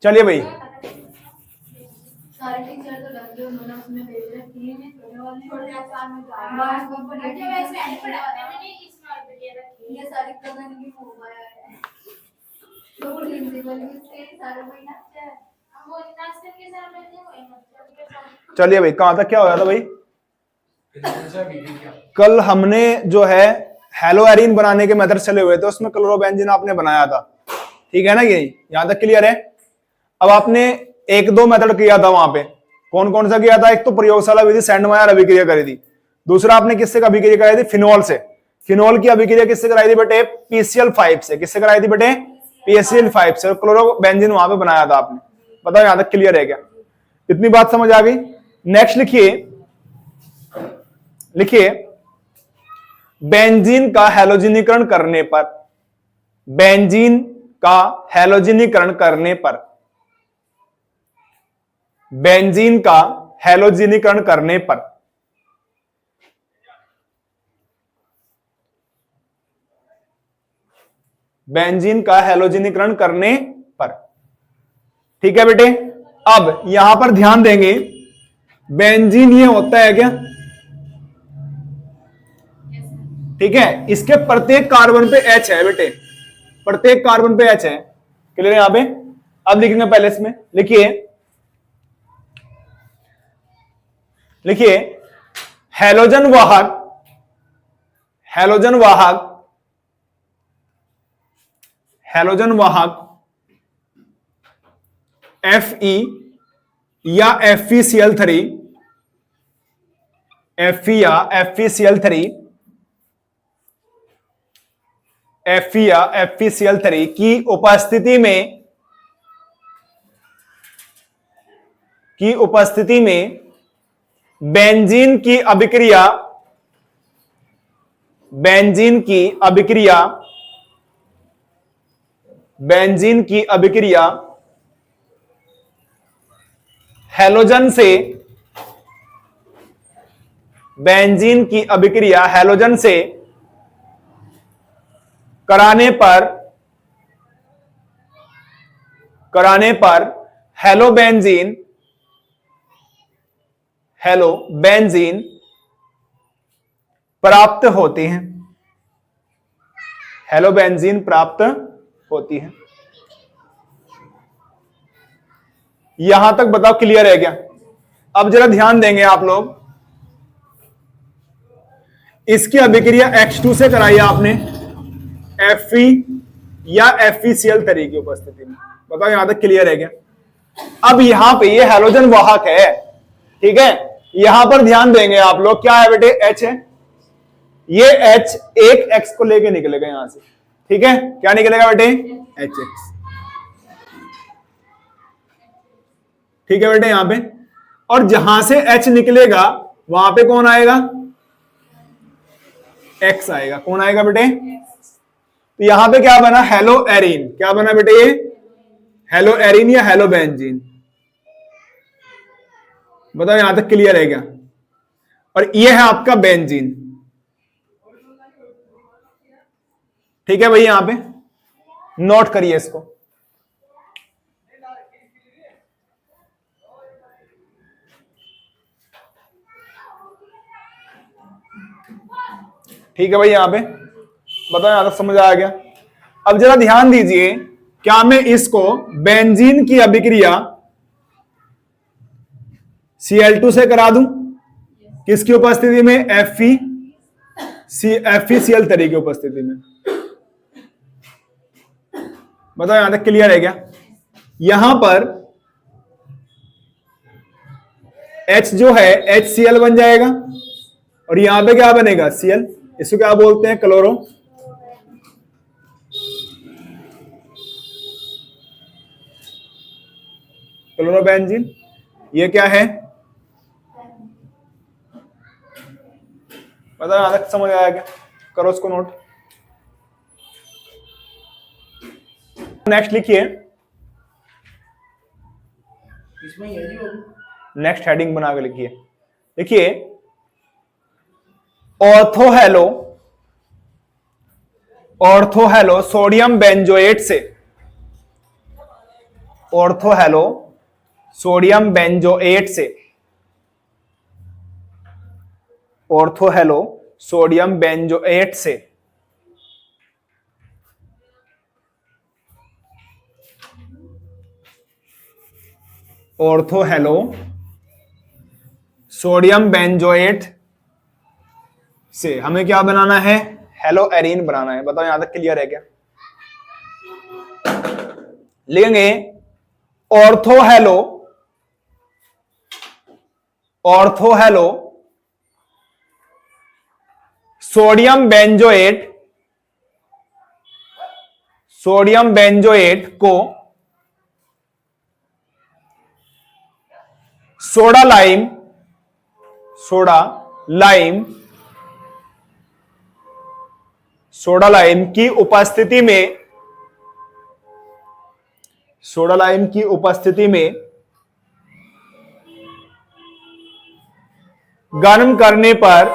चलिए भाई, सारे टीचर तो लग गए, उन्होंने उसमें भेज रखी है थोड़े आसान में ये सारी कदम की हो गया है तो प्रिंसिपल भी से सारे महीना है वो नाश्ते के साथ में चलिए भाई, कहां तक क्या हो गया था भाई? कल हमने जो है हेलोएरिन बनाने के मेथड चले हुए थे, उसमें क्लोरोबेंजीन आपने बनाया था, ठीक है ना? ये यहां तक क्लियर है? अब आपने एक दो मेथड किया था वहां पे, कौन कौन सा किया था? एक तो प्रयोगशाला विधि सैंडमायर अभिक्रिया करी थी, दूसरा आपने किससे अभिक्रिया कराई थी? फिनोल से। फिनोल की अभिक्रिया किससे कराई थी बेटे? PCl5 से। किससे कराई थी बेटे? PCl5 से। क्लोरोबेंजीन वहां पे बनाया था आपने। बताओ यहां तक क्लियर है क्या? इतनी बात समझ आ गई? नेक्स्ट लिखिए, लिखिए बेंजीन का हैलोजनीकरण करने पर, बेंजीन का हैलोजनीकरण करने पर, बेंजीन का हैलोजनीकरण करने पर बेंजीन का हैलोजनीकरण करने पर, ठीक है बेटे? अब यहां पर ध्यान देंगे, बेंजीन ये होता है क्या? ठीक है, इसके प्रत्येक कार्बन पे H है बेटे, प्रत्येक कार्बन पे H है। क्लियर है यहां पे? अब लिखेंगे पहले इसमें, लिखिए, लिखिए हैलोजन वाहक, हैलोजन वाहक, हैलोजन वाहक Fe या FeCl3, Fe या FeCl3, Fe या FeCl3 की उपस्थिति में, की उपस्थिति में बेंजीन की अभिक्रिया, बेंजीन की अभिक्रिया, बेंजीन की अभिक्रिया हैलोजन से, बेंजीन की अभिक्रिया हैलोजन से कराने पर, कराने पर हेलोबेंजीन, हेलोबेंजीन प्राप्त होते हैं, हेलोबेंजीन प्राप्त होती है। यहां तक बताओ क्लियर है क्या? अब जरा ध्यान देंगे आप लोग, इसकी अभिक्रिया H2 से कराई आपने, Fe या FeCl3 की उपस्थिति में। बताओ यहां तक क्लियर है क्या? अब यहां पे ये हैलोजन वाहक है, ठीक है? यहां पर ध्यान देंगे आप लोग, क्या है बेटे? H है, ये H एक X को लेके निकलेगा यहां से, ठीक है? क्या निकलेगा बेटे? HX, ठीक है बेटे यहां पे? और जहां से H निकलेगा वहां पे कौन आएगा? X आएगा। कौन आएगा बेटे? तो यहां पे क्या बना? हेलोएरिन। क्या बना बेटे? ये हेलोएरिन या हेलोबेंजीन। बताओ यहां तक क्लियर है क्या? और ये है आपका बेंजीन, ठीक है भाई? यहां पे नोट करिए इसको, ठीक है भाई? यहां पे बताओ यहां तक समझ आ गया? अब जरा ध्यान दीजिए, क्या मैं इसको बेंजीन की अभिक्रिया Cl2 से करा दूं? किसकी उपस्थिति में? FeCl3 की उपस्थिति में। बताओ यहां तक क्लियर है क्या? यहां पर H जो है HCl बन जाएगा, और यहां पे क्या बनेगा? Cl। इसको क्या बोलते हैं? Chloro, chlorobenzene. ये क्या है? बताओ यहां तक समझ आया क्या? करो उसको नोट। नेक्स्ट लिखिए, नेक्स्ट हेडिंग बना के लिखिए, देखिए ऑर्थोहेलो, ऑर्थोहेलो सोडियम बेंजोएट से, ऑर्थो हेलो सोडियम बेंजोएट से, ऑर्थो हेलो सोडियम बेंजोएट से ऑर्थो हेलो सोडियम बेंजोएट से हमें क्या बनाना है, हेलो एरीन बनाना है। बताओ यहां तक क्लियर है क्या? लिखेंगे ortho halo, ortho halo sodium benzoate, sodium benzoate को soda lime, soda lime, soda lime की उपस्थिति में, सोडा लाइम की उपस्थिति में गर्म करने पर,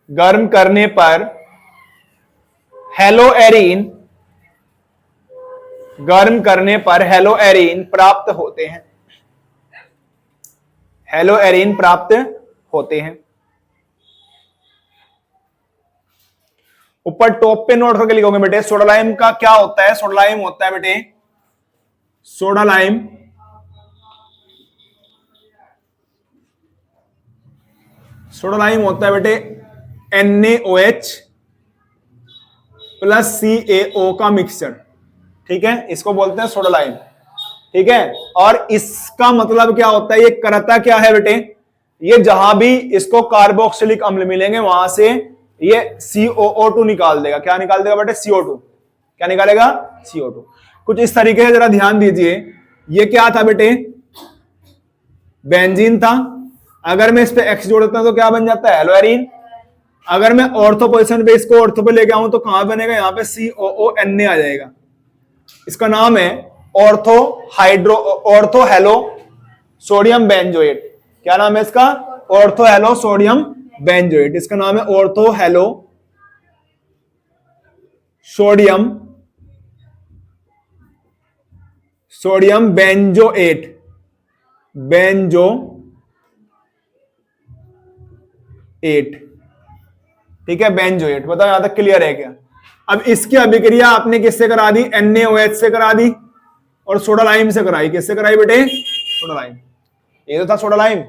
गर्म करने पर हेलो एरीन, गर्म करने पर हेलो एरीन प्राप्त होते हैं, हेलो एरीन प्राप्त होते हैं। ऊपर टॉप पे नोट करके लिखोगे बेटे, सोडा लाइम का क्या होता है? सोडा लाइम होता है बेटे, सोडा लाइम सोडा लाइम होता है बेटे NaOH प्लस CaO का मिक्सचर, ठीक है, इसको बोलते हैं सोडा लाइम, ठीक है। और इसका मतलब क्या होता है, ये करता क्या है बेटे, ये जहां भी इसको कार्बोक्सिलिक अम्ल मिलेंगे वहां से ये COO2 निकाल देगा। क्या निकाल देगा बेटे? CO2। क्या निकालेगा? CO2। कुछ इस तरीके से जरा ध्यान दीजिए, ये क्या था बेटे? बेंजीन था। अगर मैं इस पे X जोड़ देता हूं तो क्या बन जाता है? Hello arene. अगर मैं ऑर्थो पोजिशन पे इसको ऑर्थो पे लेके आऊं तो कहां बनेगा? यहां पे COONA आ जाएगा। इसका नाम है ऑर्थो हेलो सोडियम बेंजोएट। क्या नाम है इसका? Ortho halo sodium benzoate. इसका नाम है ortho halo sodium sodium benzoate, ठीक है, बेंजोएट। बताओ यहां तक क्लियर है क्या? अब इसकी अभिक्रिया आपने किससे करा दी? NaOH से करा दी और सोडा लाइम से कराई। किससे कराई बेटे? Soda lime. ये तो था सोडा लाइम,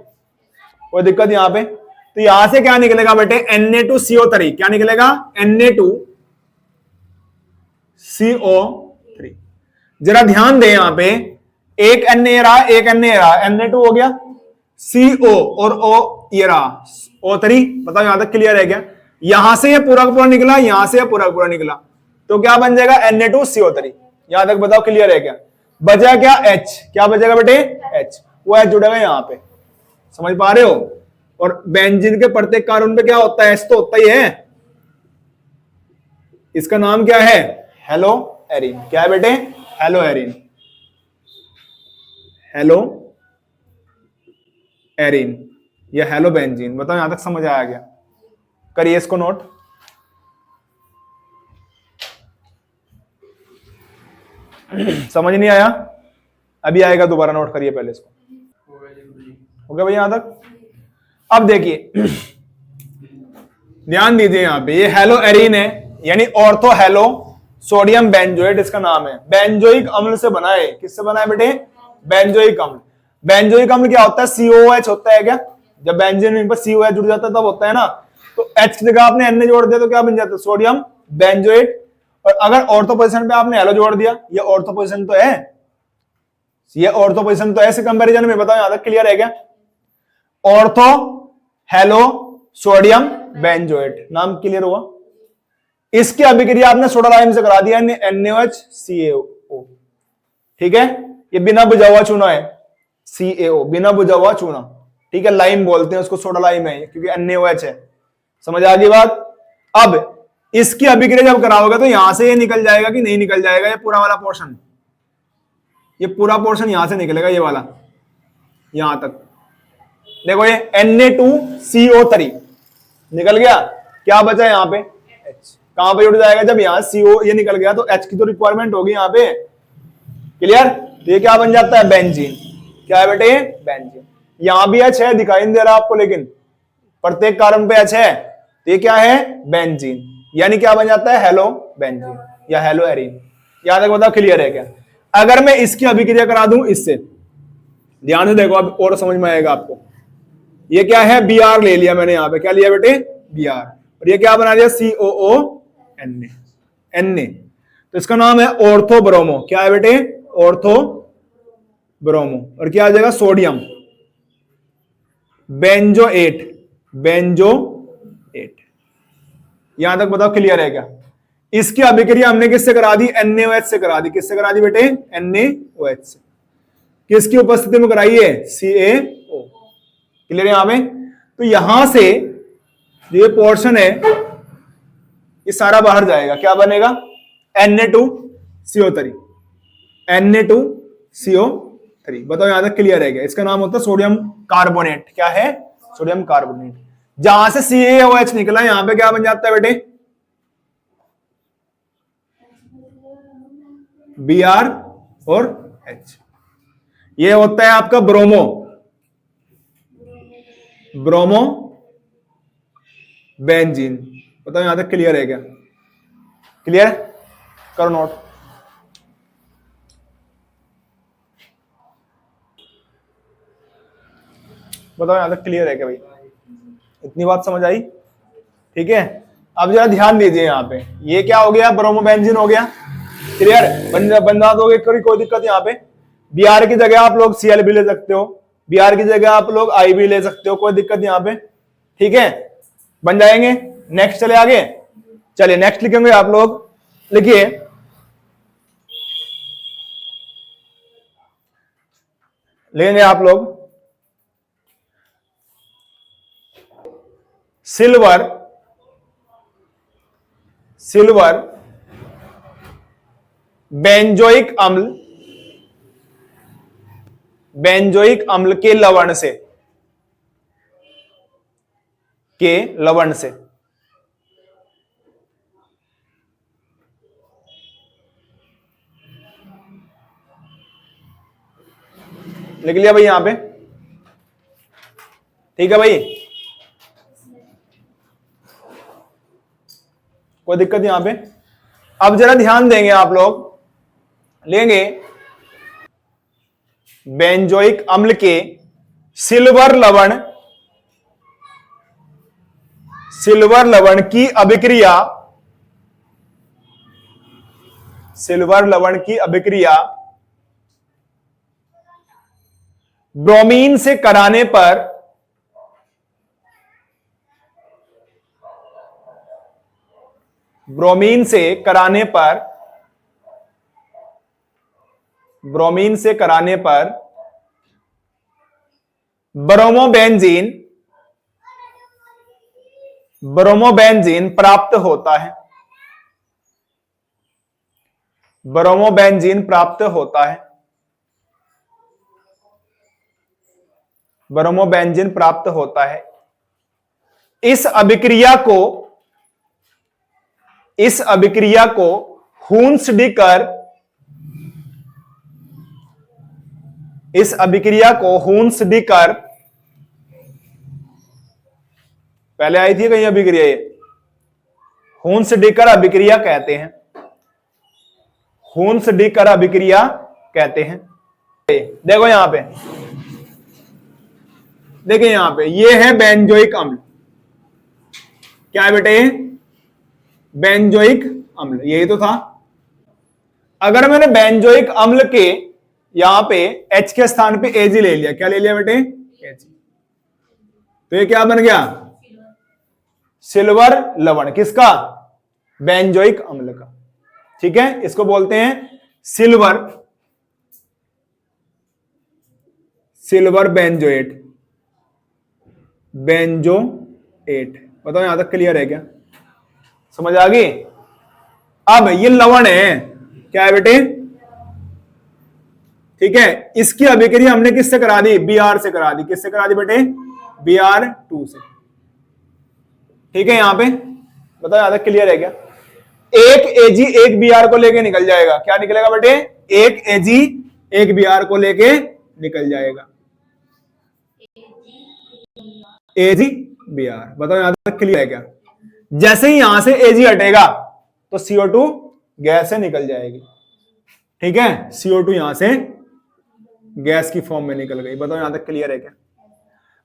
कोई दिक्कत यहां पे? तो यहां से क्या निकलेगा बेटे? Na2CO3। क्या निकलेगा? Na2CO3। जरा ध्यान दे यहां पे, एक Na रहा, एक Na रहा, Na2 हो गया, CO और O ये रहा O3। बताओ यहां तक क्लियर है क्या? यहां से ये पूरा पूरा निकला, यहां से ये पूरा पूरा निकला, तो क्या बन जाएगा? Na2CO3। यहां तक बताओ क्लियर है क्या? बचा क्या? H। क्या बचेगा बेटे? H। वो H जुड़ेगा यहां पे, समझ पा रहे हो? और बेंजीन के प्रत्येक कार्बन पे क्या होता है? H तो होता ही है। इसका नाम क्या है? Hello arene. क्या है बेटे? हेलो एरीन, हेलो एरीन या हेलो बेंजीन। बताओ यहां तक समझ आया क्या? करिए इसको नोट। समझ नहीं आया? अभी आएगा, दोबारा नोट करिए पहले इसको। हो गया भैया यहां तक? अब देखिए ध्यान दीजिए, यहां पे ये हेलो एरीन है, यानी ऑर्थो हेलो सोडियम बेंजोएट इसका नाम है। बेंजोइक अम्ल से बना है। किससे बना है बेटे? बेंजोइक अम्ल। बेंजोइक अम्ल क्या होता है? COOH होता है क्या? जब बेंजीन पर COOH जुड़ जाता है तब होता है ना। तो H की जगह आपने Na जोड़ दिया तो क्या बन जाता है? Sodium benzoate. और अगर ऑर्थो पोजीशन पे आपने हेलो जोड़ दिया, ये ऑर्थो पोजीशन तो है, ये ऑर्थो पोजीशन तो है इस कंपैरिजन में। बताओ यहां तक क्लियर है क्या? ऑर्थो हेलो सोडियम बेंजोएट, नाम क्लियर हुआ? इसकी अभिक्रिया आपने सोडा लाइम से करा दिया, NaOH CaO, ठीक है। ये बिना बुझा हुआ चूना है, CaO बिना बुझा हुआ चूना, ठीक है। लाइम बोलते हैं उसको, सोडा लाइम है क्योंकि NaOH है। समझ आ गई बात? अब इसकी अभिक्रिया जब कराओगे तो यहां से ये निकल जाएगा कि नहीं निकल जाएगा? ये पूरा वाला पोर्शन, ये पूरा पोर्शन यहां से निकलेगा, ये वाला यहां तक। देखो ये Na2CO3 निकल गया, क्या बचा यहां पे? H। कहां पे जुड़ जाएगा, जब यहाँ CO ये निकल गया तो H की तो रिक्वायरमेंट होगी यहाँ पे। क्लियर। तो ये क्या बन जाता है, बेंजीन। क्या है बेटे, बेंजीन। यहां भी H है, दिखाई नहीं दे रहा आपको, लेकिन प्रत्येक कार्बन पे H है, तो ये क्या है, बेंजीन। यानी क्या बन जाता है, हेलो बेंजीन या हेलो एरीन। यहां तक बताओ क्लियर है क्या। अगर मैं इसकी अभिक्रिया करा दूं इससे, ध्यान से देखो अब और समझ में आएगा आपको। ये क्या है, Br ले लिया मैंने, यहां पे क्या लिया बेटे, Br, और ये क्या बना दिया, COONA। तो इसका नाम है ऑर्थोब्रोमो। क्या है बेटे, ऑर्थोब्रोमो। और क्या आ जाएगा, सोडियम बेंजोएट। यहां तक बताओ क्लियर है क्या। इसकी अभिक्रिया हमने किससे करा दी, NaOH से करा दी। किससे करा दी बेटे, NaOH से। किसकी उपस्थिति में कराई है, CaO। क्लियर है यहां पे। तो यहां से जो ये पोर्शन है ये सारा बाहर जाएगा, क्या बनेगा, Na2CO3। Na2CO3। बताओ यहां तक क्लियर है क्या। इसका नाम होता है सोडियम कार्बोनेट। क्या है, सोडियम कार्बोनेट। जहां से CaOH निकला यहां पे क्या बन जाता है बेटे, Br और H। ये होता है आपका ब्रोमो बेंजीन। बताओ यहां तक क्लियर है क्या। क्लियर, करो नोट। बताओ यहां तक क्लियर है क्या भाई, इतनी बात समझ आई। ठीक है, अब जरा ध्यान दीजिए यहां पे, ये क्या हो गया, ब्रोमो बेंजीन हो गया। क्लियर, बंदा दोगे, कोई दिक्कत यहाँ पे। Br की जगह आप लोग Cl भी ले सकते हो, Br की जगह आप लोग I भी ले सकते हो, कोई दिक्कत यहाँ पे। ठीक है, बन जाएंगे। नेक्स्ट चले आगे, चलिए नेक्स्ट लिखेंगे आप लोग। लिखिए, लेंगे आप लोग सिल्वर बेंजोइक अम्ल के लवण से, लिख लिया भाई यहां पे। ठीक है भाई, कोई दिक्कत यहां पे। अब जरा ध्यान देंगे आप लोग, लेंगे बेंजोइक अम्ल के सिल्वर लवण की अभिक्रिया ब्रोमीन से कराने पर ब्रोमीन से कराने पर ब्रोमोबेंजीन प्राप्त होता है। ब्रोमोबेंजीन प्राप्त होता है। इस अभिक्रिया को हुंसडीकर पहले आई थी कहीं अभिक्रिया, ये हुंसडीकर अभिक्रिया कहते हैं। देखो यहां पे, देखिए यहां पे ये है बेंजोइक अम्ल। क्या है बेटे, बेंजोइक अम्ल, यही तो था। अगर मैंने बेंजोइक अम्ल के यहां पे H के स्थान पे Ag ले लिया, क्या ले लिया बेटे, Ag, तो ये क्या बन गया, सिल्वर लवण। किसका, बेंजोइक अम्ल का। ठीक है, इसको बोलते हैं सिल्वर बेंजोएट। बताओ यहां तक क्लियर है क्या, समझ आ गई। अब ये लवण है, क्या है बेटे, ठीक है, इसकी अभिक्रिया हमने किससे करा दी, Br से करा दी। किससे करा दी बेटे, Br2 से। ठीक है, यहां पे बताओ यहां तक क्लियर है क्या। एक एजी एक बीआर को लेके निकल जाएगा। क्या निकलेगा बेटे? एक एजी एक बीआर को लेके निकल जाएगा। एजी बीआर, बताओ यहां तक क्लियर है क्या? जैसे ही यहां से एजी हटेगा तो CO2 गैस से निकल जाएगी। ठीक है, CO2 यहां से गैस की फॉर्म में निकल गई। बताओ यहां तक क्लियर है क्या?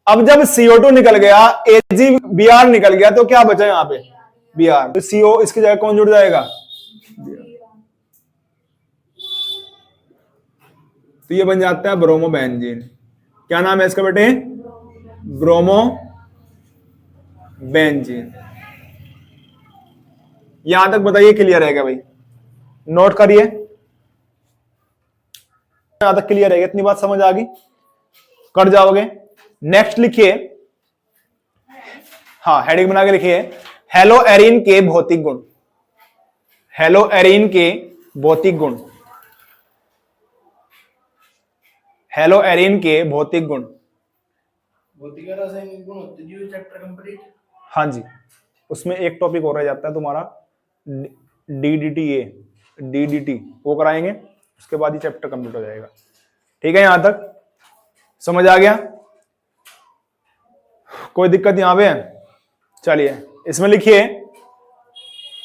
अब जब CO2 निकल गया, एजी बीआर निकल गया, तो क्या बचा यहां पे? बीआर। तो CO इसकी जगह कौन जुड़ जाएगा? तो ये बन जाता है ब्रोमो बेंजीन। क्या नाम है इसका बेटे? Bromo benzene. यहां तक बताइए क्लियर है क्या भाई? नोट करिए। यहां तक क्लियर है? इतनी बात समझ आ गई? कर जाओगे। नेक्स्ट लिखिए, हाँ हेडिंग बना के लिखिए, हेलो एरीन के भौतिक गुण। हेलो एरीन के भौतिक गुण। हेलो एरीन के भौतिक गुण। भौतिक और रासायनिक गुण होते जी, चैप्टर कंप्लीट। हाँ जी, उसमें एक टॉपिक और रह जाता है तुम्हारा, DDTA, DDT, वो कराएंगे, उसके बाद ही चैप्टर कंप्लीट हो जाएगा। ठीक है, यहां तक समझ आ गया? कोई दिक्कत यहां पे? चलिए इसमें लिखिए,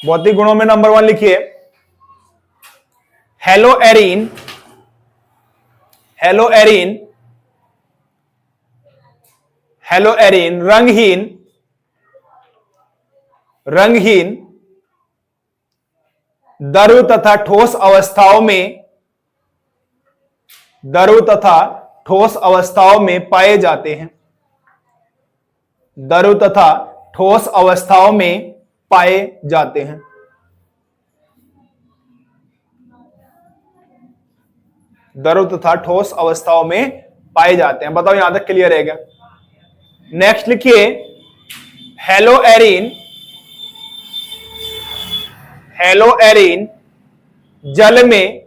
भौतिक गुणों में नंबर 1 लिखिए, hello arene. Hello arene, hello arene रंगहीन, रंगहीन द्रव तथा ठोस अवस्थाओं में, द्रव तथा ठोस अवस्थाओं में पाए जाते हैं। द्रव तथा ठोस अवस्थाओं में पाए जाते हैं। द्रव तथा ठोस अवस्थाओं में पाए जाते हैं। बताओ यहां तक क्लियर है क्या? नेक्स्ट लिखिए, हेलो एरीन। हेलो एरीन जल में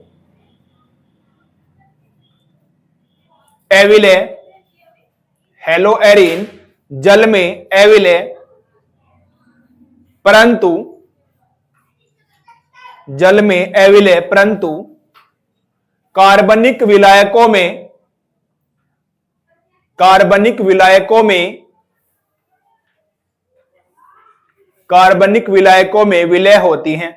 एविले, हेलो एरीन जल में एविले, परंतु जल में एविले परंतु कार्बनिक विलायकों में, कार्बनिक विलायकों में, कार्बनिक विलायकों में विलय होती हैं।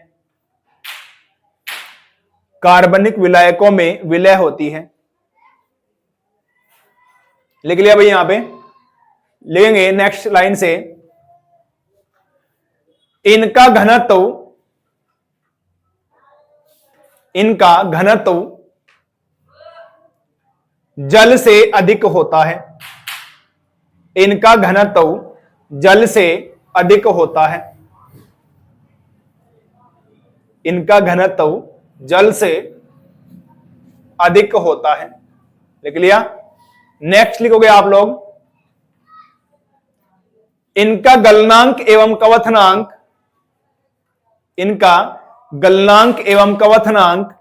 कार्बनिक विलायकों में विलय होती है। लिख लिया भाई? यहां पे लिखेंगे नेक्स्ट लाइन से, इनका घनत्व, इनका घनत्व जल से अधिक होता है। इनका घनत्व जल से अधिक होता है। इनका घनत्व जल से अधिक होता है। लिख लिया? नेक्स्ट लिखोगे आप लोग, इनका गलनांक एवं कवथनांक, इनका गलनांक एवं कवथनांक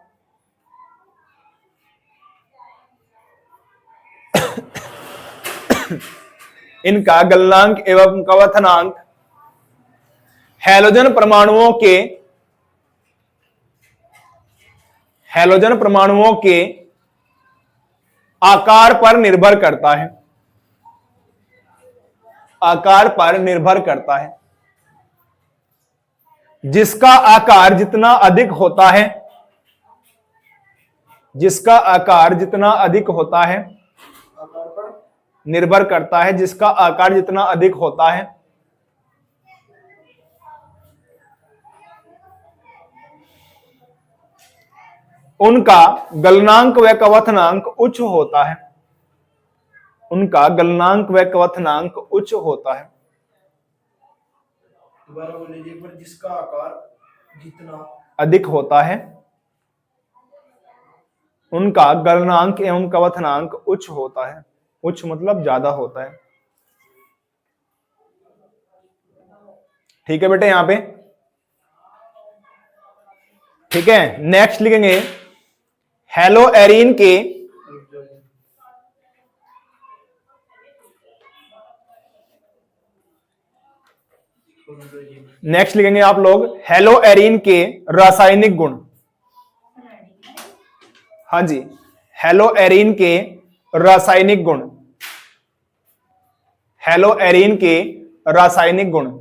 इनका गलनांक एवं कवथनांक हैलोजन परमाणुओं के, हैलोजन परमाणुओं के आकार पर निर्भर करता है। आकार पर निर्भर करता है। जिसका आकार जितना अधिक होता है, जिसका आकार जितना अधिक होता है, आकार पर निर्भर करता है, जिसका आकार जितना अधिक होता है, उनका गलनांक व कवथनांक उच्च होता है। उनका गलनांक व कवथनांक उच्च होता है। दोबारा बोल लीजिए, पर जिसका आकार जितना अधिक होता है, उनका गलनांक एवं कवथनांक उच्च होता है। उच्च मतलब ज्यादा होता है। ठीक है बेटे यहां पे? ठीक है, नेक्स्ट लिखेंगे, हेलो एरीन के, नेक्स्ट लिखेंगे आप लोग हेलो एरीन के रासायनिक गुण। हाँ जी, हेलो एरीन के रासायनिक गुण, हेलो एरीन के रासायनिक गुण,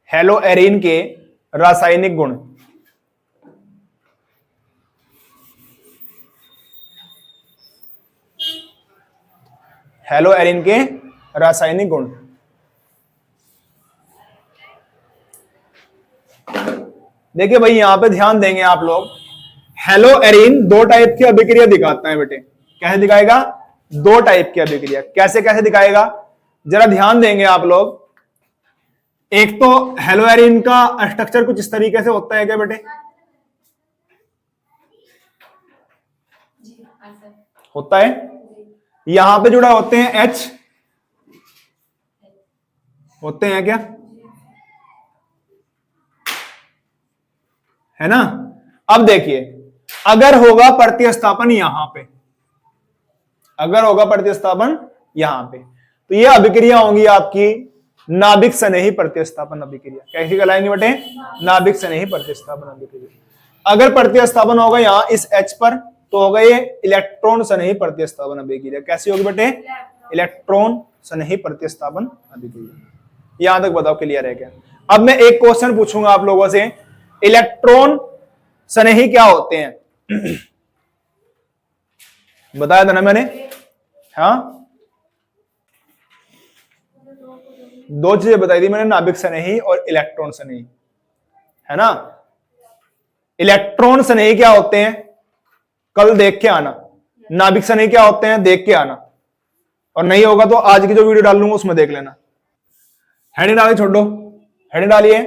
हेलो एरीन के रासायनिक गुण। हेलो एरीन के रासायनिक गुण। देखिए भाई यहां पे ध्यान देंगे आप लोग, हेलो एरीन दो टाइप की अभिक्रिया दिखाता है बेटे। कैसे दिखाएगा? दो टाइप की अभिक्रिया। कैसे कैसे दिखाएगा जरा ध्यान देंगे आप लोग। एक तो हेलो एरीन का स्ट्रक्चर कुछ इस तरीके से होता है क्या बेटे? जी हाँ सर। होता है। यहां पे जुड़ा होते हैं H, होते हैं क्या? है ना। अब देखिए अगर होगा प्रतिस्थापन यहां पे, अगर होगा प्रतिस्थापन यहां पे, तो ये अभिक्रिया होंगी आपकी नाभिक स्नेही प्रतिस्थापन अभिक्रिया। कैसी कहलाएंगे बेटे? नाभिक स्नेही प्रतिस्थापन अभिक्रिया। अगर प्रतिस्थापन होगा यहां इस H पर, तो होगा ये इलेक्ट्रॉन स्नेही प्रतिस्थापन अभिक्रिया। कैसी होगी बेटे? इलेक्ट्रॉन स्नेही प्रतिस्थापन अभिक्रिया। यहां तक बताओ क्लियर है क्या? अब मैं एक क्वेश्चन पूछूंगा आप लोगों से, इलेक्ट्रॉन स्नेही क्या होते हैं? बताया था ना मैंने। हाँ, दो चीजें बताई थी मैंने, नाभिक स्नेही और इलेक्ट्रॉन स्नेही, है ना। इलेक्ट्रॉन स्नेही क्या होते हैं कल देख के आना, नाभिक स्नेही क्या होते हैं देख के आना, और नहीं होगा तो आज की जो वीडियो डाल लूंगा उसमें देख लेना। हेडिंग डाली, छोड़ दो। हेडिंग डालिए,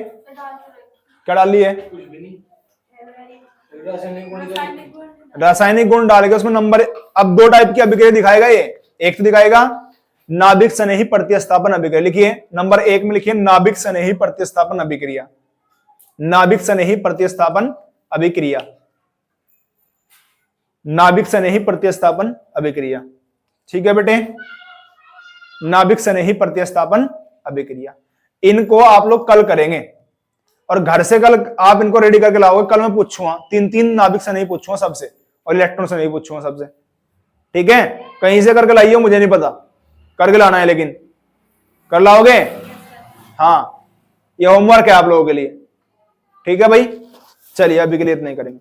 क्या डाली है? कुछ भी नहीं। रासायनिक गुण इधर। रासायनिक गुण डाल के उसमें नंबर। अब दो टाइप की अभिक्रिया दिखाएगा ये। एक तो दिखाएगा नाभिक स्नेही प्रतिस्थापन अभिक्रिया। लिखिए नंबर 1 में लिखिए नाभिक स्नेही प्रतिस्थापन अभिक्रिया, नाभिक स्नेही प्रतिस्थापन अभिक्रिया, नाभिक स्नेही प्रतिस्थापन अभिक्रिया। ठीक है बेटे, नाभिक स्नेही प्रतिस्थापन अभिक्रिया। इनको आप लोग कल करेंगे और घर से कल आप इनको रेडी करके लाओगे। कल मैं पूछूंगा 3-3 नाभिक स्नेही पूछूंगा सबसे, और इलेक्ट्रॉन स्नेही पूछूंगा सबसे। ठीक है, कहीं से करके लाइए, मुझे नहीं पता, करके लाना है, लेकिन कर लाओगे? हाँ, ये होमवर्क है आप लोगों के लिए। ठीक है भाई, चलिए अभी के लिए इतना ही करेंगे।